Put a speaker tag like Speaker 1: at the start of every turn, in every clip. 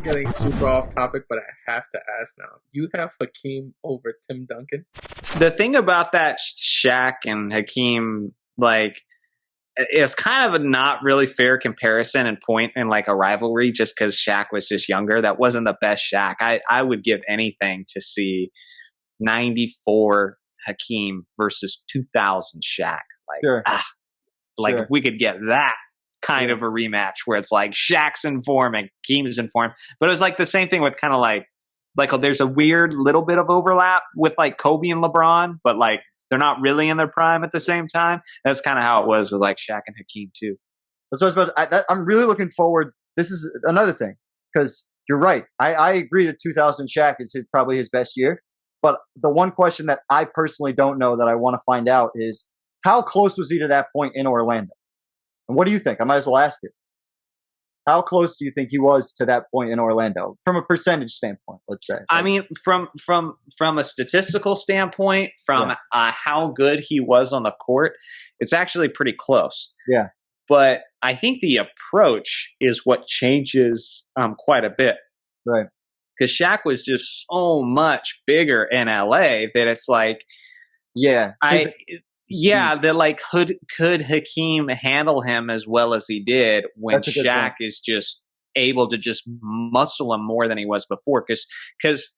Speaker 1: getting super off topic, but I have to ask now. You have Hakeem over Tim Duncan?
Speaker 2: The thing about that Shaq and Hakeem, like, it's kind of a not really fair comparison and point in like a rivalry just because Shaq was just younger. That wasn't the best Shaq. I would give anything to see 94 Hakeem versus 2000 Shaq. Like,
Speaker 3: Sure.
Speaker 2: Like
Speaker 3: Sure.
Speaker 2: if we could get that kind of a rematch where it's like Shaq's in form and Hakeem's in form. But it was like the same thing with kind of like there's a weird little bit of overlap with like Kobe and LeBron, but like they're not really in their prime at the same time. That's kind of how it was with like Shaq and Hakeem too.
Speaker 3: That's what I was about. I'm really looking forward. This is another thing because you're right. I agree that 2000 Shaq is probably his best year. But the one question that I personally don't know that I want to find out is how close was he to that point in Orlando? And what do you think? I might as well ask you. How close do you think he was to that point in Orlando from a percentage standpoint, let's say?
Speaker 2: I mean, from a statistical standpoint, from how good he was on the court, it's actually pretty close.
Speaker 3: Yeah.
Speaker 2: But I think the approach is what changes quite a bit.
Speaker 3: Right.
Speaker 2: Because Shaq was just so much bigger in LA that it's like, that like could Hakeem handle him as well as he did when Shaq is just able to just muscle him more than he was before? Because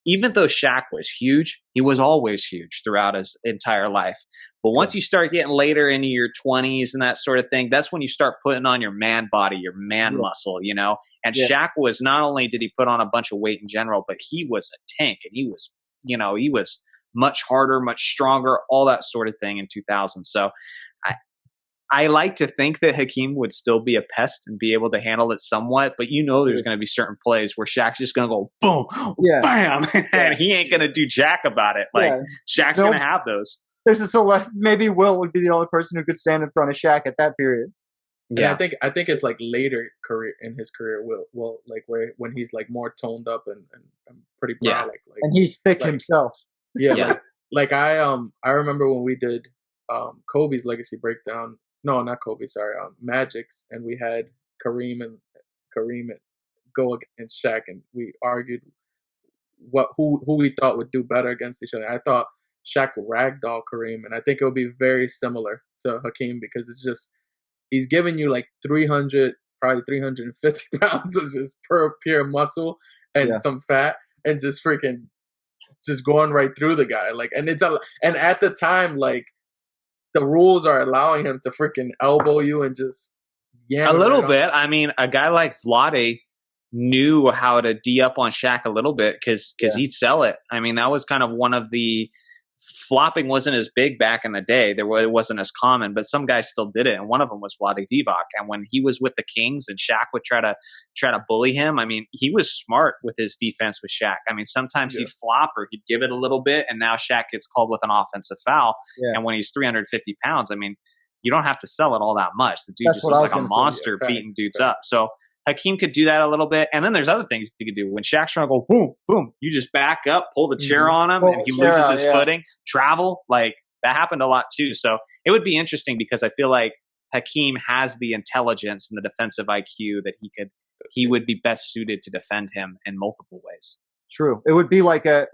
Speaker 2: even though Shaq was huge, he was always huge throughout his entire life. But once you start getting later into your 20s and that sort of thing, that's when you start putting on your man body, your man muscle, you know? And Shaq was, not only did he put on a bunch of weight in general, but he was a tank, and he was much harder, much stronger, all that sort of thing in 2000. So I like to think that Hakeem would still be a pest and be able to handle it somewhat, but there's going to be certain plays where Shaq's just going to go boom, bam, and he ain't going to do jack about it. Like Shaq's going to have those.
Speaker 3: There's a select. Maybe Will would be the only person who could stand in front of Shaq at that period.
Speaker 1: Yeah, and I think it's like later in his career, Will like when he's like more toned up and pretty broad, like
Speaker 3: and he's thick himself.
Speaker 1: Yeah, like I remember when we did Kobe's legacy breakdown. No, not Kobe. Sorry, Magic's, and we had Kareem go against Shaq, and we argued who we thought would do better against each other. I thought Shaq would ragdoll Kareem, and I think it would be very similar to Hakeem because it's just he's giving you like 300, probably 350 pounds of just pure muscle and some fat, and just freaking just going right through the guy. Like, and and at the time, like, the rules are allowing him to freaking elbow you and just
Speaker 2: a little bit. I mean, a guy like Vlade knew how to D up on Shaq a little bit because he'd sell it. I mean, that was kind of one of the flopping wasn't as big back in the day. It wasn't as common, but some guys still did it, and one of them was Vlade Divac. And when he was with the Kings and Shaq would try to bully him, I mean, he was smart with his defense with Shaq. I mean, sometimes he'd flop or he'd give it a little bit, and now Shaq gets called with an offensive foul. Yeah. And when he's 350 pounds, I mean, you don't have to sell it all that much. The dude just looks like a monster beating dudes up. So Hakeem could do that a little bit. And then there's other things he could do. When Shaq's trying to go, boom, boom, you just back up, pull the chair on him, and he loses his footing, travel. Like, that happened a lot too. So it would be interesting because I feel like Hakeem has the intelligence and the defensive IQ that he would be best suited to defend him in multiple ways.
Speaker 3: True. It would be like a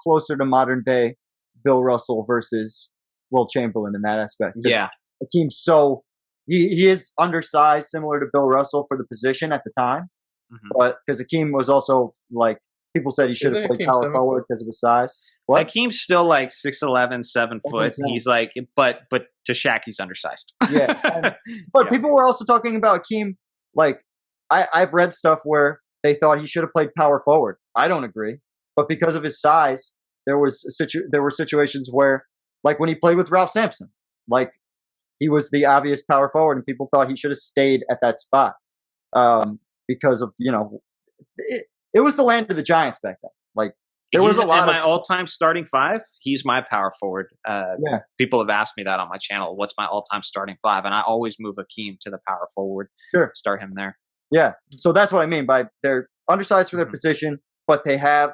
Speaker 3: closer to modern day Bill Russell versus Will Chamberlain in that aspect.
Speaker 2: Yeah.
Speaker 3: Hakeem's He is undersized, similar to Bill Russell for the position at the time. Mm-hmm. But because Hakeem was also, like, people said he should have played power forward because of his size.
Speaker 2: What? Hakeem's still like 6'11", 7 foot. He's like, but to Shaq, he's undersized.
Speaker 3: Yeah. But people were also talking about Hakeem. Like, I've read stuff where they thought he should have played power forward. I don't agree. But because of his size, there were situations where, like when he played with Ralph Sampson, like, he was the obvious power forward, and people thought he should have stayed at that spot because of, it was the land of the Giants back then. Like, there was a lot of
Speaker 2: my all-time starting five. He's my power forward. People have asked me that on my channel. What's my all-time starting five? And I always move Hakeem to the power forward.
Speaker 3: Sure,
Speaker 2: start him there.
Speaker 3: Yeah, so that's what I mean by they're undersized for their position, but they have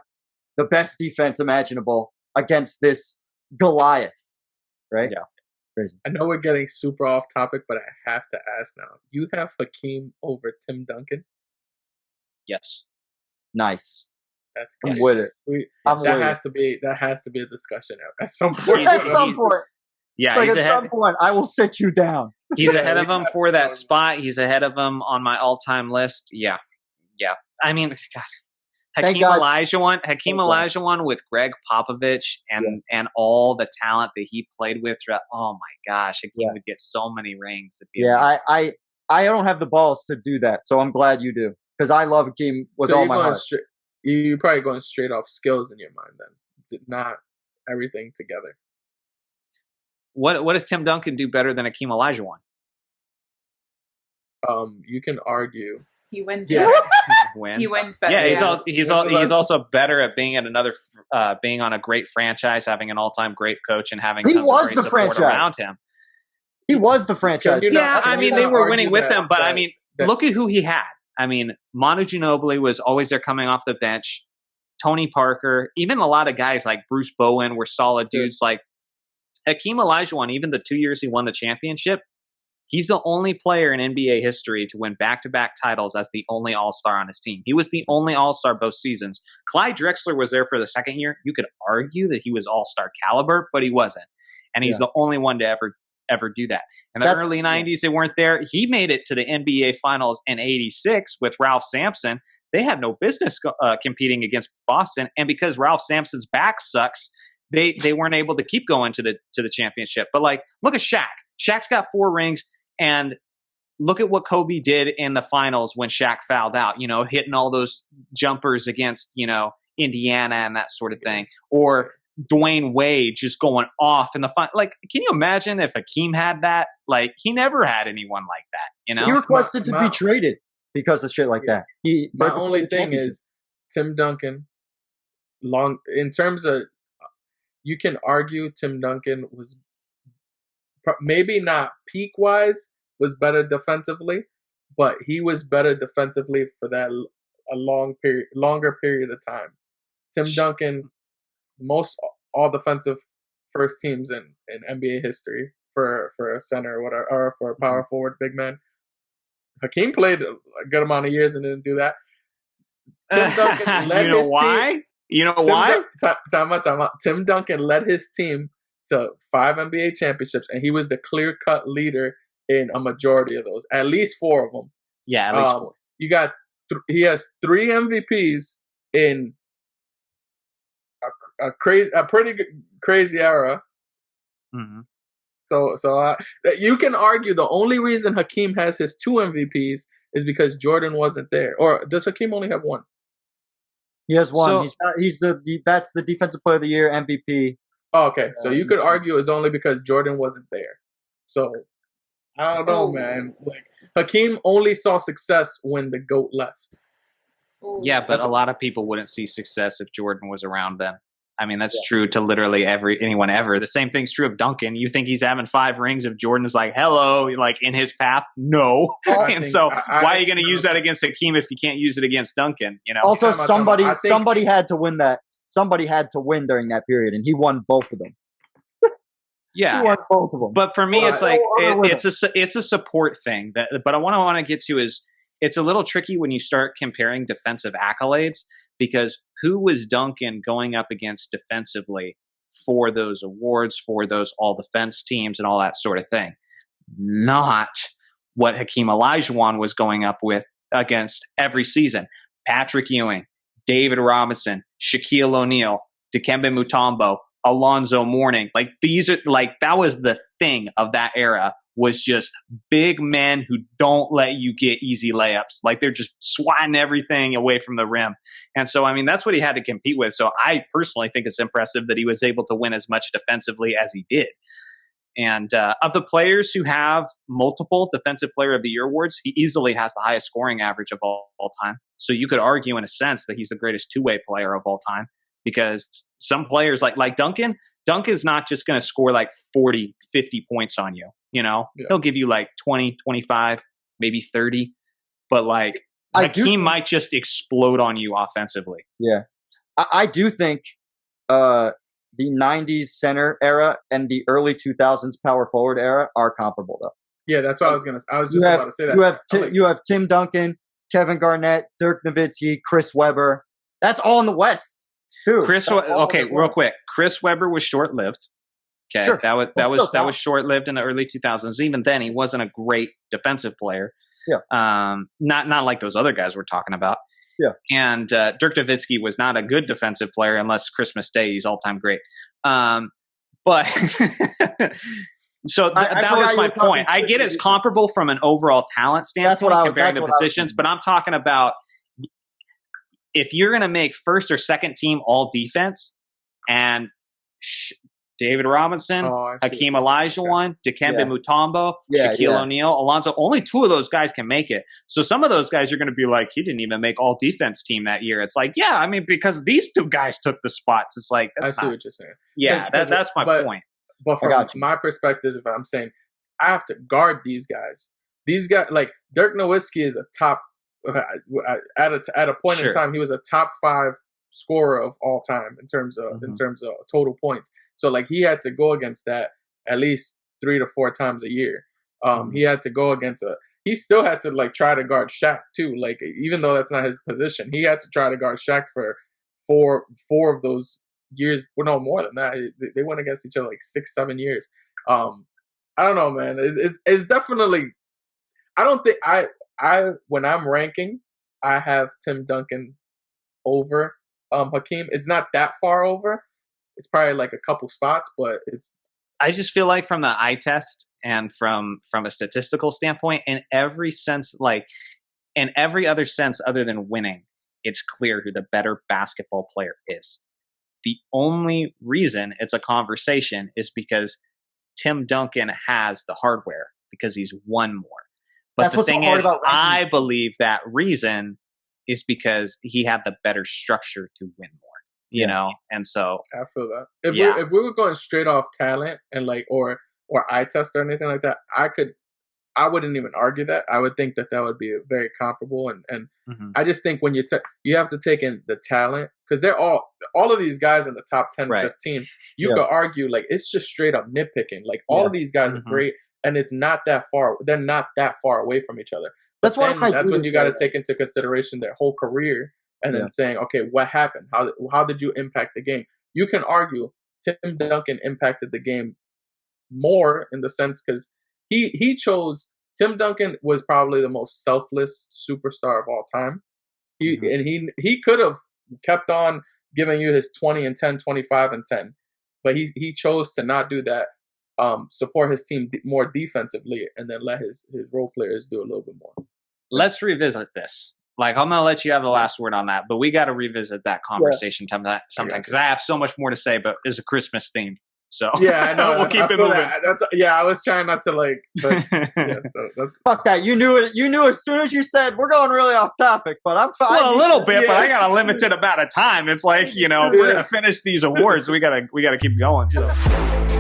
Speaker 3: the best defense imaginable against this Goliath, right?
Speaker 2: Yeah.
Speaker 3: Crazy.
Speaker 1: I know we're getting super off topic, but I have to ask now. You have Hakeem over Tim Duncan?
Speaker 2: Yes.
Speaker 3: Nice.
Speaker 1: That's
Speaker 3: I'm
Speaker 1: great.
Speaker 3: with it.
Speaker 1: That has to be a discussion at some point.
Speaker 3: At some point.
Speaker 2: Yeah,
Speaker 3: it's like at some point, I will sit you down.
Speaker 2: He's ahead of him for that spot. He's ahead of him on my all-time list. Yeah. I mean, God. Hakeem Olajuwon with Greg Popovich and all the talent that he played with throughout. Oh my gosh, Hakeem would get so many rings.
Speaker 3: I don't have the balls to do that, so I'm glad you do because I love Hakeem with all my heart.
Speaker 1: You're probably going straight off skills in your mind then, not everything together.
Speaker 2: What does Tim Duncan do better than Hakeem Olajuwon?
Speaker 1: You can argue.
Speaker 4: He wins. Yeah. He wins better.
Speaker 2: Yeah, he's also better at being at being on a great franchise, having an all-time great coach, and having tons of great support around him.
Speaker 3: He was the franchise.
Speaker 2: Yeah, I mean they were winning with him, but I mean, look at who he had. I mean, Manu Ginobili was always there coming off the bench. Tony Parker, even a lot of guys like Bruce Bowen were solid dudes. Like Hakeem Olajuwon, even the 2 years he won the championship, he's the only player in NBA history to win back-to-back titles as the only All-Star on his team. He was the only All-Star both seasons. Clyde Drexler was there for the second year. You could argue that he was All-Star caliber, but he wasn't. And he's the only one to ever do that. In the early 90s, they weren't there. He made it to the NBA Finals in 86 with Ralph Sampson. They had no business competing against Boston. And because Ralph Sampson's back sucks, they weren't able to keep going to the championship. But like, look at Shaq. Shaq's got 4 rings. And look at what Kobe did in the finals when Shaq fouled out, hitting all those jumpers against, Indiana and that sort of thing. Or Dwayne Wade just going off in the final. Like, can you imagine if Hakeem had that? Like, he never had anyone like that,
Speaker 3: So he requested to be traded because of shit like that.
Speaker 1: My only thing is Tim Duncan, in terms of, you can argue Tim Duncan was maybe not peak-wise, was better defensively, but he was better defensively for that longer period of time. Tim Duncan, most all defensive first teams in NBA history for a center or whatever, or for a power forward, big man. Hakeem played a good amount of years and didn't do that. Tim Duncan led his team.
Speaker 2: You know why?
Speaker 1: Time out. Tim Duncan led his team to 5 NBA championships, and he was the clear-cut leader in a majority of those. At least 4 of them.
Speaker 2: Yeah, at least 4.
Speaker 1: You got he has 3 MVPs in a pretty crazy era.
Speaker 2: Mm-hmm.
Speaker 1: So you can argue the only reason Hakeem has his 2 MVPs is because Jordan wasn't there. Or does Hakeem only have 1?
Speaker 3: He has 1. That's the defensive player of the year MVP.
Speaker 1: Oh, okay, so you could argue it's only because Jordan wasn't there. So I don't know, man. Like Hakeem only saw success when the GOAT left.
Speaker 2: Yeah, but a lot of people wouldn't see success if Jordan was around then. I mean, that's true to literally anyone ever. The same thing's true of Duncan. You think he's having 5 rings if Jordan is like, hello, like in his path? No. Why are you going to use that against Hakeem if you can't use it against Duncan?
Speaker 3: Also, somebody had to win that. Somebody had to win during that period, and he won both of them.
Speaker 2: Yeah,
Speaker 3: he won both of them.
Speaker 2: But for me, it's like it's a support thing. But what I want to get to is it's a little tricky when you start comparing defensive accolades, because who was Duncan going up against defensively for those awards, for those all-defense teams and all that sort of thing? Not what Hakeem Olajuwon was going up with against every season. Patrick Ewing, David Robinson, Shaquille O'Neal, Dikembe Mutombo, Alonzo Mourning. Like, these are that was the thing of that era, was just big men who don't let you get easy layups. Like, they're just swatting everything away from the rim. And so, I mean, that's what he had to compete with. So I personally think it's impressive that he was able to win as much defensively as he did. And of the players who have multiple Defensive Player of the Year awards, he easily has the highest scoring average of all time. So you could argue in a sense that he's the greatest two-way player of all time, because some players like Duncan's not just going to score like 40, 50 points on you. He'll give you like 20, 25, maybe 30. But like Hakeem might just explode on you offensively.
Speaker 3: Yeah. I do think the 90s center era and the early 2000s power forward era are comparable, though.
Speaker 1: Yeah, that's what I was just about to say that.
Speaker 3: You have Tim Duncan, Kevin Garnett, Dirk Nowitzki, Chris Webber. That's all in the West too.
Speaker 2: Real quick. Chris Webber was short-lived. Okay,
Speaker 3: sure.
Speaker 2: that was short-lived in the early 2000s. Even then, he wasn't a great defensive player.
Speaker 3: Yeah.
Speaker 2: Not like those other guys we're talking about.
Speaker 3: Yeah.
Speaker 2: And Dirk Nowitzki was not a good defensive player unless Christmas Day he's all-time great. But so that was my point. I get it's comparable from an overall talent standpoint comparing the positions, but I'm talking about if you're going to make first or second team all defense and David Robinson, Hakeem Olajuwon, Dikembe Mutombo, Shaquille O'Neal, Alonzo, only 2 of those guys can make it. So some of those guys are going to be like, he didn't even make all defense team that year. It's like, yeah, I mean, because these 2 guys took the spots. It's like,
Speaker 1: I see what you're saying.
Speaker 2: Yeah, that's my point.
Speaker 1: But from my perspective, if I'm saying I have to guard these guys, like Dirk Nowitzki is a top, at a point in time, he was a top 5 scorer of all time in terms of total points. So like he had to go against that at least 3 to 4 times a year. He had to go against he still had to like try to guard Shaq too. Like even though that's not his position, he had to try to guard Shaq for four of those years. Well, no, more than that. They went against each other like 6-7 years. I don't know, man. It's definitely. I don't think I when I'm ranking, I have Tim Duncan over Hakeem. It's not that far over. It's probably like a couple spots, but it's.
Speaker 2: I just feel like from the eye test and from a statistical standpoint, in every sense, like in every other sense other than winning, it's clear who the better basketball player is. The only reason it's a conversation is because Tim Duncan has the hardware because he's won more. But that's the thing is, I believe that reason is because he had the better structure to win more. You know, and so
Speaker 1: I feel that if we were going straight off talent and like or eye test or anything like that, I wouldn't even argue that. I would think that would be very comparable, and I just think when you have to take in the talent because they're all of these guys in the top 10, 15. You could argue like it's just straight up nitpicking. Like all of these guys are great, and it's not that far. They're not that far away from each other. That's when you got to take into consideration their whole career. And then saying, okay, what happened? How did you impact the game? You can argue Tim Duncan impacted the game more in the sense because he chose Tim Duncan was probably the most selfless superstar of all time. He could have kept on giving you his 20 and 10, 25 and 10, but he chose to not do that. Support his team more defensively, and then let his role players do a little bit more.
Speaker 2: Let's revisit this. Like, I'm going to let you have the last word on that, but we got to revisit that conversation sometime because I have so much more to say, but there's a Christmas theme. So
Speaker 1: yeah, I know.
Speaker 2: We'll keep it moving.
Speaker 1: I was trying not to like. But,
Speaker 3: fuck that. You knew it. You knew as soon as you said we're going really off topic, but I'm fine.
Speaker 2: Well, a little bit, but I got a limited amount of time. It's like if we're gonna finish these awards, we gotta keep going. So.